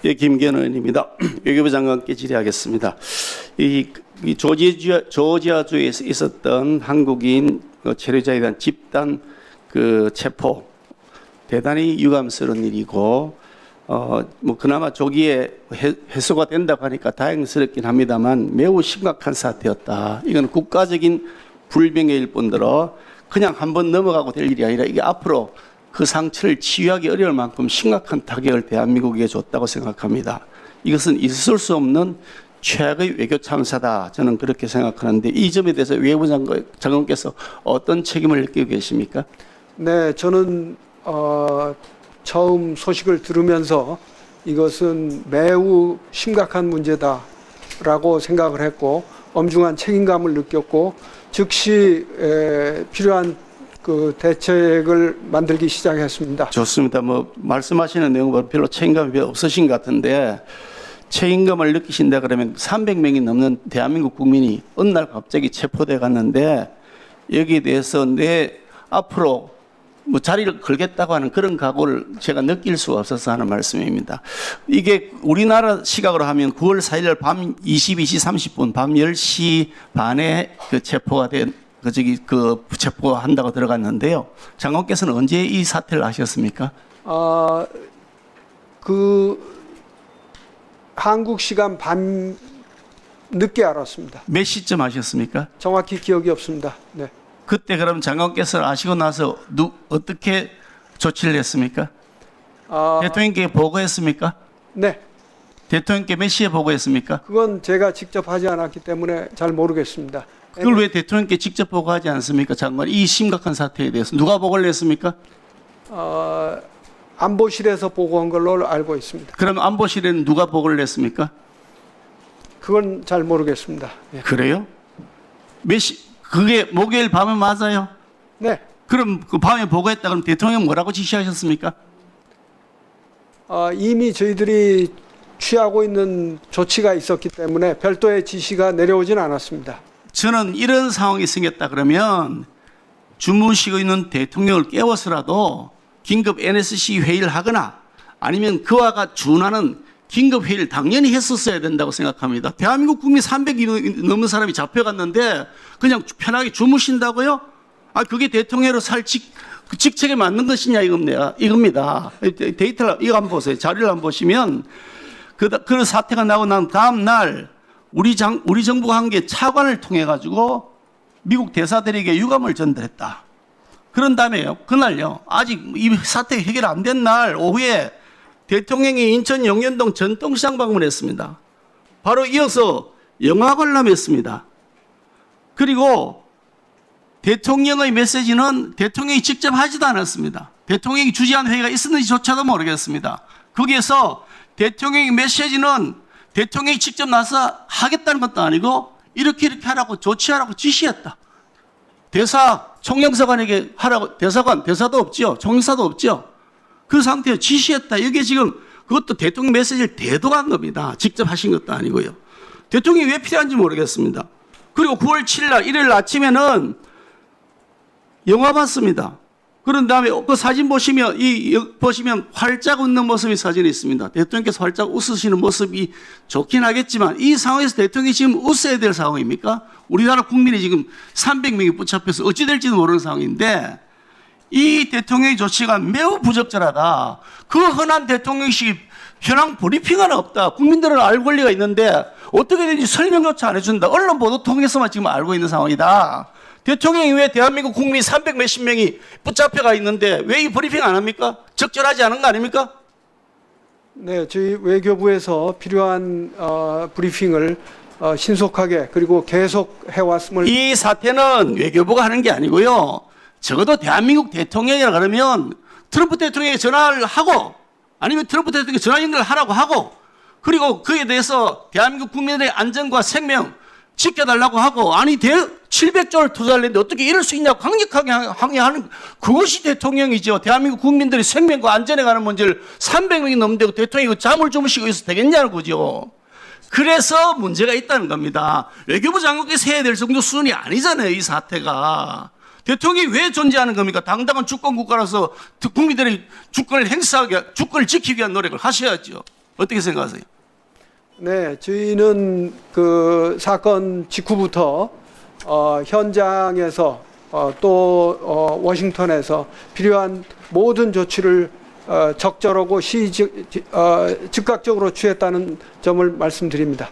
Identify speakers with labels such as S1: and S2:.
S1: 예, 김기현 의원입니다. 외교부 장관께 질의하겠습니다. 이 조지아주에 있었던 한국인 체류자에 대한 집단 체포, 대단히 유감스러운 일이고, 뭐 그나마 조기에 해소가 된다고 하니까 다행스럽긴 합니다만 매우 심각한 사태였다. 이건 국가적인 불명예일 뿐더러 그냥 한번 넘어가고 될 일이 아니라 이게 앞으로 그 상처를 치유하기 어려울 만큼 심각한 타격을 대한민국에 줬다고 생각합니다. 이것은 있을 수 없는 최악의 외교 참사다. 저는 그렇게 생각하는데 이 점에 대해서 외교부 장관께서 어떤 책임을 느끼고 계십니까?
S2: 네, 저는 처음 소식을 들으면서 이것은 매우 심각한 문제다라고 생각을 했고 엄중한 책임감을 느꼈고 즉시 필요한 그 대책을 만들기 시작했습니다.
S1: 좋습니다. 뭐 말씀하시는 내용은 별로 책임감이 없으신 것 같은데 책임감을 느끼신다 그러면 300명이 넘는 대한민국 국민이 어느 날 갑자기 체포돼 갔는데 여기에 대해서 내 앞으로 뭐 자리를 걸겠다고 하는 그런 각오를 제가 느낄 수가 없어서 하는 말씀입니다. 이게 우리나라 시각으로 하면 9월 4일 밤 22시 30분 밤 10시 반에 그 체포가 된 체포한다고 들어갔는데요. 장관께서는 언제 이 사태를 아셨습니까?
S2: 한국 시간 밤 늦게 알았습니다.
S1: 몇 시쯤 아셨습니까?
S2: 정확히 기억이 없습니다. 네.
S1: 그때 그럼 장관께서 아시고 나서 어떻게 조치를 했습니까? 대통령께 보고했습니까?
S2: 네.
S1: 대통령께 몇 시에 보고했습니까?
S2: 그건 제가 직접 하지 않았기 때문에 잘 모르겠습니다.
S1: 그걸 왜 대통령께 직접 보고하지 않습니까, 장관? 이 심각한 사태에 대해서 누가 보고를 했습니까?
S2: 안보실에서 보고한 걸로 알고 있습니다.
S1: 그럼 안보실에는 누가 보고를 했습니까?
S2: 그건 잘 모르겠습니다. 예.
S1: 그래요? 그게 목요일 밤에 맞아요?
S2: 네.
S1: 그럼 그 밤에 보고했다 그럼 대통령 뭐라고 지시하셨습니까?
S2: 이미 저희들이 취하고 있는 조치가 있었기 때문에 별도의 지시가 내려오진 않았습니다.
S1: 저는 이런 상황이 생겼다 그러면 주무시고 있는 대통령을 깨워서라도 긴급 NSC 회의를 하거나 아니면 그와 준하는 긴급 회의를 당연히 했었어야 된다고 생각합니다. 대한민국 국민 300이 넘는 사람이 잡혀갔는데 그냥 편하게 주무신다고요? 그게 대통령으로 살 직책에 맞는 것이냐 이겁니다. 데이터를 이거 한번 보세요. 자료를 한번 보시면 그런 사태가 나고 난 다음 날 우리 정부가 한 게 차관을 통해 가지고 미국 대사들에게 유감을 전달했다. 그런 다음에요. 그날요. 아직 이 사태 해결 안 된 날 오후에 대통령이 인천 용현동 전통시장 방문했습니다. 바로 이어서 영화 관람했습니다. 그리고 대통령의 메시지는 대통령이 직접 하지도 않았습니다. 대통령이 주재한 회의가 있었는지조차도 모르겠습니다. 거기에서 대통령의 메시지는 대통령이 직접 나서 하겠다는 것도 아니고 이렇게 하라고 조치하라고 지시했다. 대사 총영사관에게 하라고 대사도 없죠. 총영사도 없죠. 그 상태에 지시했다. 이게 지금 그것도 대통령 메시지를 대동한 겁니다. 직접 하신 것도 아니고요. 대통령이 왜 필요한지 모르겠습니다. 그리고 9월 7일 날 일요일 아침에는 영화 봤습니다. 그런 다음에 그 사진 보시면 활짝 웃는 모습이 사진에 있습니다. 대통령께서 활짝 웃으시는 모습이 좋긴 하겠지만 이 상황에서 대통령이 지금 웃어야 될 상황입니까? 우리나라 국민이 지금 300명이 붙잡혀서 어찌 될지도 모르는 상황인데 이 대통령의 조치가 매우 부적절하다. 그 흔한 대통령식 현황 브리핑 하나 없다. 국민들은 알 권리가 있는데 어떻게든지 설명조차 안 해준다. 언론 보도 통해서만 지금 알고 있는 상황이다. 대통령이 왜 대한민국 국민 300 몇십 명이 붙잡혀가 있는데 왜 이 브리핑 안 합니까? 적절하지 않은 거 아닙니까?
S2: 네, 저희 외교부에서 필요한 브리핑을 신속하게 그리고 계속 해왔음을.
S1: 이 사태는 외교부가 하는 게 아니고요. 적어도 대한민국 대통령이라 그러면 트럼프 대통령에게 전화를 하고 아니면 트럼프 대통령에게 전화 연결을 하라고 하고 그리고 그에 대해서 대한민국 국민들의 안전과 생명 지켜달라고 하고 700조를 투자를 했는데 어떻게 이럴 수 있냐고 강력하게 항의하는 그것이 대통령이죠. 대한민국 국민들의 생명과 안전에 관한 문제를 300명이 넘는데 대통령이 잠을 주무시고 있어도 되겠냐는 거죠. 그래서 문제가 있다는 겁니다. 외교부 장관께서 해야 될 정도 수준이 아니잖아요. 이 사태가. 대통령이 왜 존재하는 겁니까? 당당한 주권 국가라서 국민들의 주권을 지키기 위한 노력을 하셔야죠. 어떻게 생각하세요?
S2: 네, 저희는 그 사건 직후부터 현장에서 또 워싱턴에서 필요한 모든 조치를 적절하고 즉각적으로 취했다는 점을 말씀드립니다.